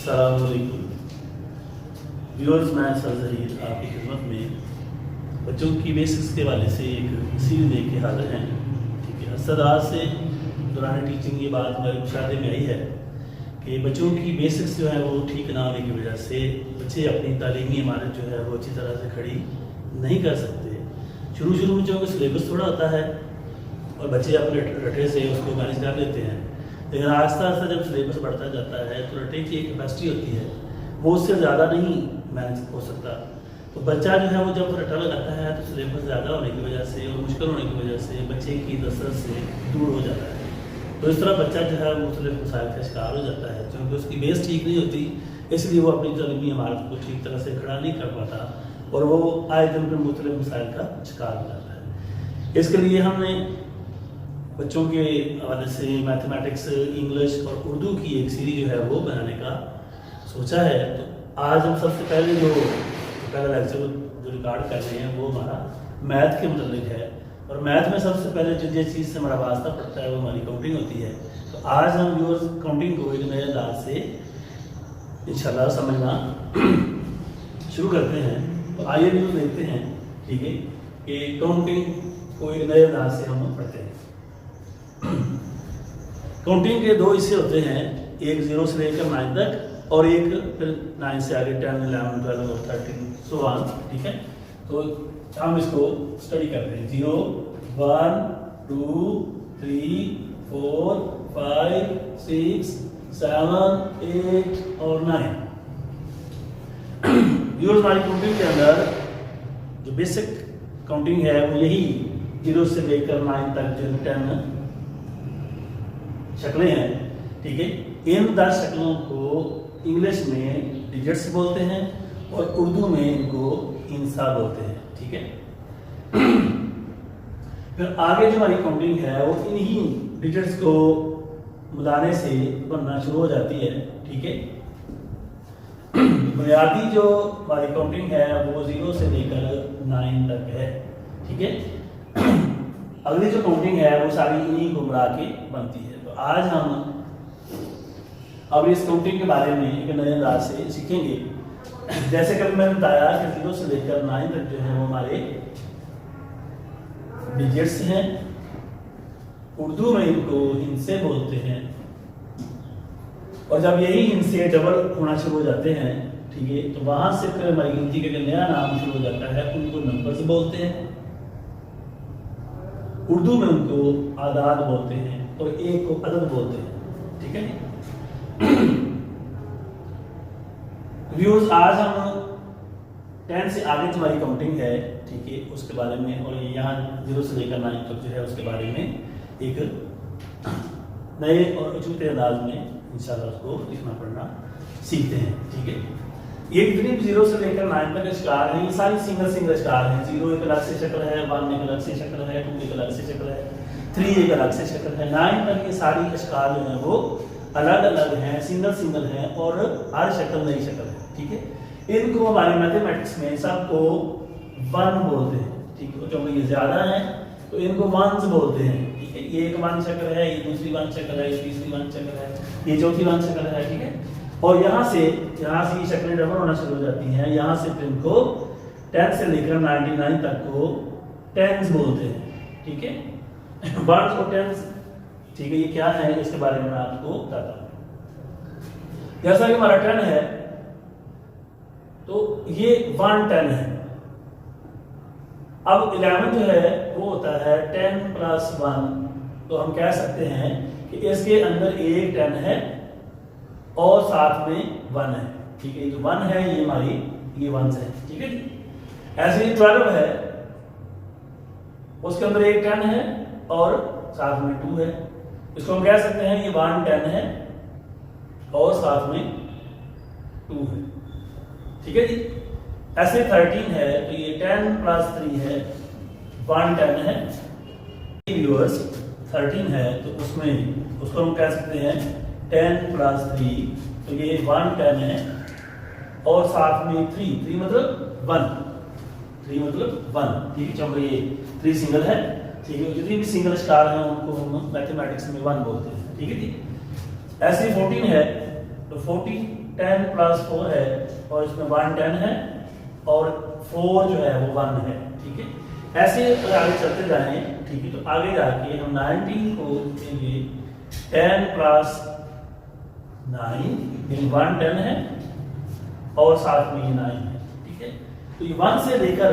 अस्सलाम वालेकुम व्यूअर्स, मैं सर ज़हीर आपकी खिदमत में बच्चों की बेसिक्स के हवाले से एक सीरीज दे के हाजिर हैं। ठीक है, अक्सर से दौरान टीचिंग ये बात मेरे मुशाहदे में आई है कि बच्चों की बेसिक्स जो है वो ठीक ना होने की वजह से बच्चे अपनी तालीमी इमारत जो है वो अच्छी तरह से खड़ी नहीं कर सकते। शुरू में जो सिलेबस थोड़ा होता है और बच्चे अपने रटे से उसको मैनेज कर लेते हैं, लेकिन आहिस्ता आहिस्ता जब सिलेबस बढ़ता जाता है तो रटे की एक कैपेसिटी होती है, वो उससे ज़्यादा नहीं मैनेज हो सकता। तो बच्चा जो है वो जब रटा लगाता है तो सिलेबस ज़्यादा होने की वजह से और मुश्किल होने की वजह से बच्चे की दस्तरस से दूर हो जाता है। तो इस तरह बच्चा जो है मुख्तलिफ मसाइल का शिकार हो जाता है, क्योंकि उसकी बेस ठीक नहीं होती, इसलिए वो अपनी तलीमी इमारत को ठीक तरह से खड़ा नहीं कर पाता और वो आए दिन पर मुख्तलिफ मसाइल का शिकार हो जाता है। इसके लिए हमने बच्चों के हवाले से मैथमेटिक्स, इंग्लिश और उर्दू की एक सीरीज जो है वो बनाने का सोचा है। तो आज हम सबसे पहले जो पहला लेक्चर जो रिकॉर्ड कर रहे हैं वो हमारा मैथ के मतलब है, और मैथ में सबसे पहले जिस चीज़ से हमारा वास्ता पड़ता है वो हमारी काउंटिंग होती है। तो आज हम व्यूअर्स काउंटिंग को एक नए अंदाज से इंशाल्लाह समझना शुरू करते हैं। तो आइए व्यूअर्स देखते हैं, ठीक है, कि काउंटिंग को एक नए अंदाज से हम पढ़ते हैं। काउंटिंग के दो हिस्से होते हैं, एक 0 से लेकर 9 तक और एक फिर 9 से आगे 10, 11, 12 और 13 सो ऑन। ठीक है, तो हम इसको स्टडी करते हैं। 0, 1, 2, 3, 4, 5, 6, 7, 8 और 9। हमारी काउंटिंग के अंदर जो बेसिक काउंटिंग है वो यही 0 से लेकर 9 तक जो 10 शक्लें हैं। ठीक है, इन 10 शक्लों को इंग्लिश में डिजिट्स बोलते हैं और उर्दू में इनको इंसा बोलते हैं। ठीक है, फिर आगे जो हमारी काउंटिंग है वो इन्हीं डिजिट्स को मिलाने से बनना शुरू हो जाती है। ठीक है, बुनियादी जो हमारी काउंटिंग है वो 0 से लेकर 9 तक है। ठीक है, अगली जो काउंटिंग है वो सारी इन्हीं को मिला के बनती है। तो आज हम अब इस काउंटिंग के बारे में एक नए अंदाज से सीखेंगे। जैसे कल मैंने बताया कि 0 से लेकर 9 तक जो है वो हमारे डिजिट्स हैं, उर्दू में इनको हिंसे बोलते हैं, और जब यही हिंसे डबल होना शुरू हो जाते हैं, ठीक है, तो वहां से फिर हमारी गिनती का नया नाम शुरू हो जाता है, उनको नंबर्स बोलते हैं। उर्दू में उनको आदाद बोलते हैं और एक को अदद बोलते हैं। ठीक है, व्यूअर्स, आज हम 10 से आगे जो हमारी काउंटिंग है, ठीक है, उसके बारे में, और यहाँ 0 से लेकर 9 तक जो है उसके बारे में एक नए और अचूके अंदाज में इंशाल्लाह उसको लिखना पढ़ना सीखते हैं। ठीक है, ये जितनी भी 0 से लेकर 9 तक अशकार हैं ये सारी सिंगल अशकार हैं। 0 एक अलग से शक्ल है, 1 एक अलग से शक्ल है, 2 एक अलग से शक्ल है, 3 एक अलग से शक्ल है, 9 तक ये सारी अशकार जो है वो अलग अलग हैं, सिंगल हैं और हर शक्ल नई शक्ल है। ठीक है, इनको हमारे मैथमेटिक्स में सबको 1 बोलते हैं। ठीक है, क्योंकि ये ज्यादा है तो इनको 1s बोलते हैं। ठीक है, ये एक 1 शक्ल है, ये दूसरी 1 शक्ल है, ये तीसरी 1 शक्ल है, ये चौथी 1 शक्ल है। ठीक है, और यहाँ से ये शक्लें डबल होना शुरू हो जाती हैं। यहाँ से फिर इनको 10 से लेकर 99 तक को 10s बोलते हैं। ठीक है, 1s और 10s। ठीक है, ये क्या है इसके बारे में मैं आपको बताता हूँ। जैसा कि हमारा 10 है तो ये 110 है। अब 11 जो है वो होता है 10 + 1, तो हम कह सकते हैं कि इसके अंदर एक 10 है और साथ में 1 है। ठीक है, जो 1 है ये हमारी ये 1s है। ठीक है, ऐसे ही 12 है, उसके अंदर एक 10 है और साथ में 2 है, इसको हम कह सकते हैं ये 110 है और साथ में 2 है। ठीक है जी, ऐसे 13 है तो ये 10 + 3 है, 110 है। व्यूअर्स, 13 है तो उसमें उसको हम कह सकते हैं 10 + 3, तो ये 110 है और साथ में 3 मतलब 1, 3 मतलब 1। ठीक है, चलो ये 3 सिंगल है। ठीक है, जितनी भी सिंगल स्टार हैं उनको हम मैथमेटिक्स में 1 बोलते हैं। ठीक है जी, ऐसे 14 है तो 40 10 प्लस 4 है और इसमें 1 10 है और 4 जो है वो 1 है, ठीक है। ऐसे अगर आगे चलते जाएं, ठीक है, तो आगे जाके हम 19 को लिखेंगे 10 प्लस 9, यानी 1 10 है और साथ में ये 9 है, ठीक है। तो ये 1 से लेकर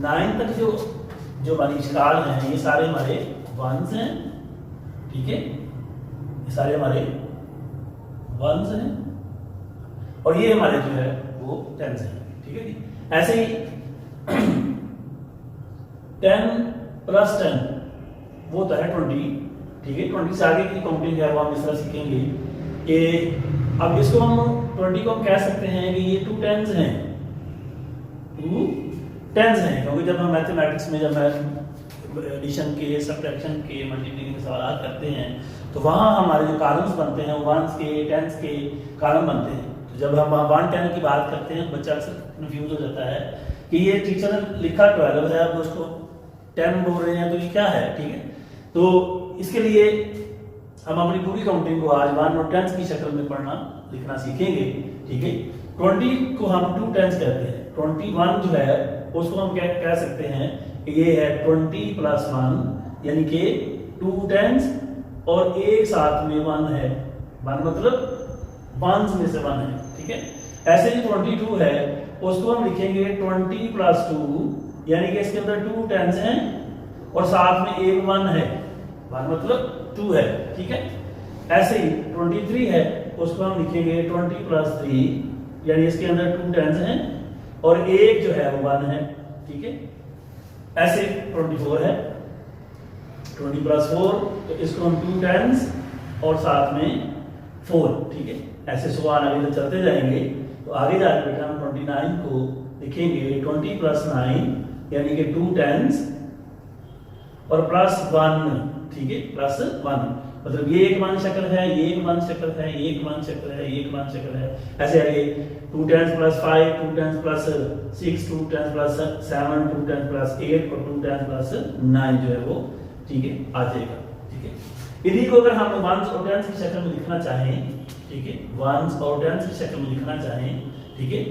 9 तक जो हमारी इश्काल हैं ये सारे हमारे 1s हैं, ठीक है, ये सारे हमारे 1s हैं और ये हमारे जो है वो 10s हैं, ठीक है जी। ऐसे ही 10 प्लस 10 वो होता है 20, ठीक है। 20 से आगे की काउंटिंग है वो हम इस तरह सीखेंगे कि अब इसको हम 20 को हम कह सकते हैं कि ये 2 10s हैं, 2 10s हैं, क्योंकि जब हम मैथमेटिक्स में जब एडिशन के, सब्ट्रैक्शन के, मल्टीप्लिकेशन के सवाल करते हैं तो वहाँ हमारे जो कॉलम्स बनते हैं वो 1s के 10s के कॉलम बनते हैं। तो जब हम 1 10 की बात करते हैं बच्चा अक्सर कंफ्यूज हो जाता है कि ये टीचर ने लिखा 12 है, अब उसको 10 बोल रहे हैं तो ये क्या है, ठीक है। तो इसके लिए हम अपनी पूरी काउंटिंग को आज 1 और 10s की शक्ल में पढ़ना लिखना सीखेंगे, ठीक है। 20 को हम 2 10s कहते हैं, 21 जो है उसको हम कह सकते हैं कि ये है 20 प्लस 1, यानी कि 2 10s और एक साथ में 1 है, 1 मतलब 1s में से 1 है, ठीक है। ऐसे ही 22 है उसको हम लिखेंगे 20 प्लस 2, यानी कि इसके अंदर 2 10s हैं और साथ में एक 1 है, 1 मतलब 2 है, ठीक है। ऐसे ही 23 है उसको हम लिखेंगे 20 प्लस 3, यानी इसके अंदर 2 10s हैं और एक जो है वो 1 है, ठीक है। ऐसे 24 है 20 प्लस 4, तो इसको हम 2 10s और साथ में 4, ठीक है। ऐसे सवाल आगे तो चलते जाएंगे। तो आगे जाकर बेटा हम 29 को लिखेंगे 20 प्लस 9, यानी कि 2 10s और प्लस 1, ठीक है, प्लस 1 मतलब ये एक 1 शक्ल है, ये एक 1 शक्ल है, ये एक 1 शक्ल है, ये एक 1 शक्ल है। ऐसे आगे 2 10s plus 5, 2 10s plus 6, 2 10s plus 7, 2 10s plus 8 और 2 10s प्लस 9 जो है वो, ठीक है, आ जाएगा, ठीक है। इन्हीं को अगर हम 1s और 10s की शक्ल में लिखना चाहें, ठीक है, 1s और 10s की शक्ल में लिखना चाहें, ठीक है।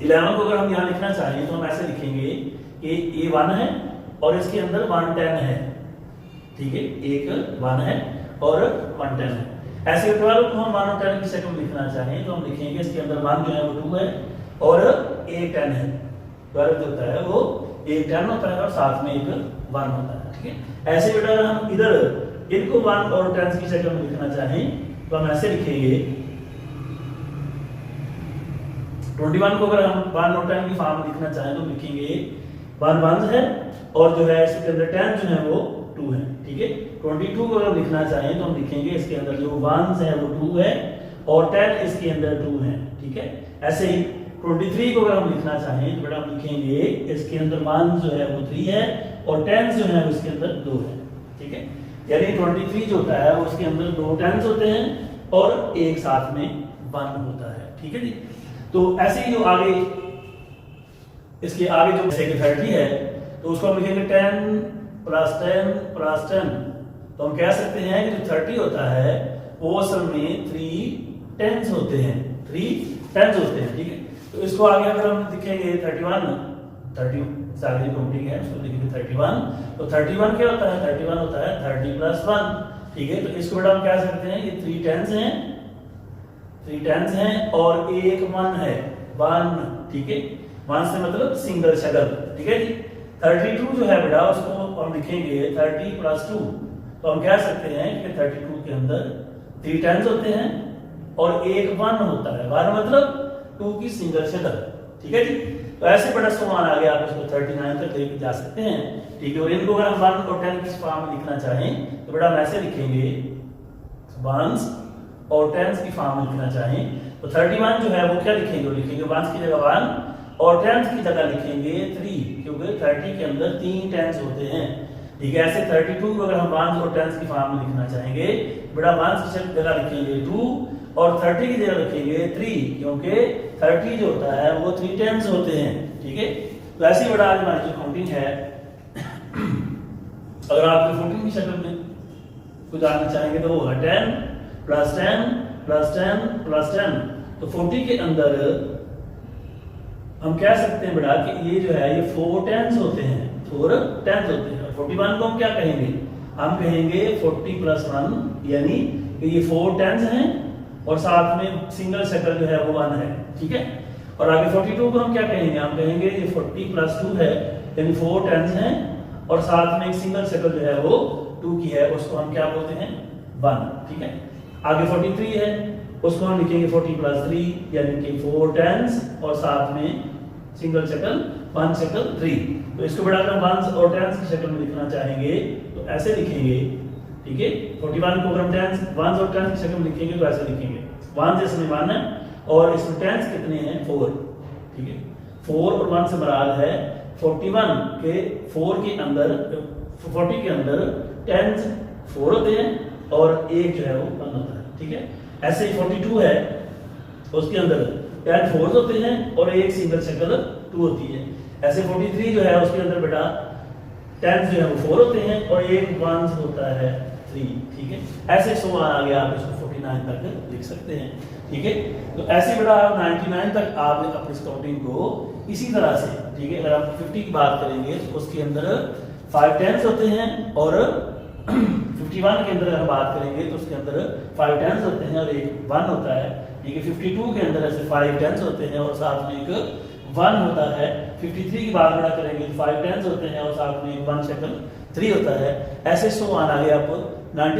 11 को अगर हम यहाँ लिखना चाहें तो हम ऐसे लिखेंगे कि ये 1 है और इसके अंदर 1 10 है, ठीक है, एक 1 है और 1 10 है। ऐसे 12 को हम 1 और 10 की शक्ल में लिखना चाहें तो हम लिखेंगे इसके अंदर 1 जो है वो 2 है और एक 10 है। 12 जो होता है वो एक 10 होता है और साथ में एक 1 होता है, ठीक है। ऐसे बेटा अगर हम इधर इनको 1 और 10 की शक्ल में लिखना चाहें तो हम ऐसे लिखेंगे 21 को अगर हम 1 और 10 की फॉर्म में लिखना चाहें तो लिखेंगे 1 1 है और जो है इसके अंदर 10 जो है वो 2 है, ठीक है। 22 को अगर लिखना चाहें तो हम लिखेंगे इसके अंदर जो 1s है वो 2 है और 10 इसके अंदर 2 है, ठीक है। ऐसे ही 23 को अगर हम लिखना चाहें तो बेटा हम लिखेंगे इसके अंदर 1 जो है वो 3 है और 10 जो है वो इसके अंदर 2 है, ठीक है। यानी 23 जो होता है वो उसके अंदर 2 10s होते हैं और एक साथ में 1 होता है, ठीक है जी। तो ऐसे ही जो आगे इसके आगे जो 30 है तो उसको हम लिखेंगे 10 प्लस 10 प्लस 10, तो हम कह सकते हैं कि जो 30 होता है वो असल में 3 10s होते हैं, 3 10s होते हैं, ठीक है। तो इसको आगे अगर हम लिखेंगे 31, 30 सारी काउंटिंग है उसको लिखेंगे 31, तो 31 क्या होता है, 31 होता है 30 प्लस 1, ठीक है। तो इसको बेटा हम कह सकते हैं ये 3 10s हैं, 3 10s हैं और एक 1 है, 1, ठीक है। 1 से मतलब सिंगल शक्ल, ठीक है जी। 32 जो है बेटा उसको हम लिखेंगे 30 प्लस 2, तो हम कह सकते हैं कि 32 के अंदर 3 10s होते हैं और एक 1 होता है, 1 मतलब 2 की सिंगल शक्ल, ठीक है जी। तो ऐसे बड़ा समान आ गया, आप इसको 39 तक लेके जा सकते हैं, ठीक है। और इनको अगर हम 1 और 10 की फॉर्म में लिखना चाहें तो बेटा हम ऐसे लिखेंगे 1s और 10s की फॉर्म में लिखना चाहें तो 31 जो है वो क्या लिखेंगे, लिखेंगे 1s की जगह 1 और 10s की जगह लिखेंगे 3, क्योंकि 30 के अंदर 3 10s होते हैं, ठीक है। ऐसे 32 को अगर हम 1s और 10s की फॉर्म में लिखना चाहेंगे बेटा 1s की जगह लिखेंगे 2 और 30 की जगह लिखेंगे 3, क्योंकि 30 जो होता है वो 3 10s होते हैं, ठीक है। तो ऐसी बड़ा आज हमारी जो काउंटिंग है अगर आप 14 की शक्ल में कुछ जानना चाहेंगे तो वो होगा 10 प्लस 10 प्लस 10 प्लस 10, तो 40 के अंदर हम कह सकते हैं बेटा कि ये जो है ये 4 टेंस होते हैं, 4 टेंस होते हैं। और 41 को हम क्या कहेंगे, हम कहेंगे 40 + 1, यानी कि ये 4 टेंस हैं और साथ में सिंगल शक्ल जो है वो 1 है, ठीक है। और आगे 42 को हम क्या कहेंगे, हम कहेंगे ये 40 + 2 है, यानी 4 टेंस हैं और साथ में एक सिंगल शक्ल जो है वो 2 की है, उसको हम क्या बोलते हैं, 1, ठीक है। आगे 43 है, उसको हम लिखेंगे 40 + 3, यानी कि 4 टेंस और साथ में सिंगल शक्ल 1 शक्ल 3। तो इसको बढ़ाकर हम 1 और टेंस की शक्ल में लिखना चाहेंगे तो ऐसे लिखेंगे, ठीक है। 41 को अगर हम टेंस 1 और टेंस की शक्ल में लिखेंगे तो ऐसे लिखेंगे, 1 जिसमें 1 है और इसमें टेंस कितने हैं, 4, ठीक है। 4 और 1 से मुराद है 41 के 4 के अंदर 40 के अंदर टेंस 4 होते हैं और एक जो है वो 1 होता है, ठीक है। ऐसे ही 42 है, उसके अंदर 10 4 होते हैं और एक सिंगल शक्ल 2 होती है। ऐसे 43 जो है उसके अंदर बेटा 10 जो है वो 4 होते हैं और एक 1 होता है 3, ठीक है। ऐसे 100 आ गया, आप इसको 49 तक लिख सकते हैं, ठीक है। तो ऐसे बेटा 99 तक आपने अपनी काउंटिंग को इसी तरह से, ठीक है। अगर आप 50 की बात करेंगे तो उसके अंदर 5 टेंस होते हैं और 51 के अंदर अगर बात करेंगे तो उसके अंदर 5 टेंस होते हैं और एक 1 होता है, ठीक है। 52 के अंदर ऐसे 5 टेंस होते हैं और साथ में एक 1 होता है। 53 की बात बड़ा करेंगे तो 5 टेंस होते हैं और साथ में 1 शक्ल 3 होता है। ऐसे 100 आना गया आप 90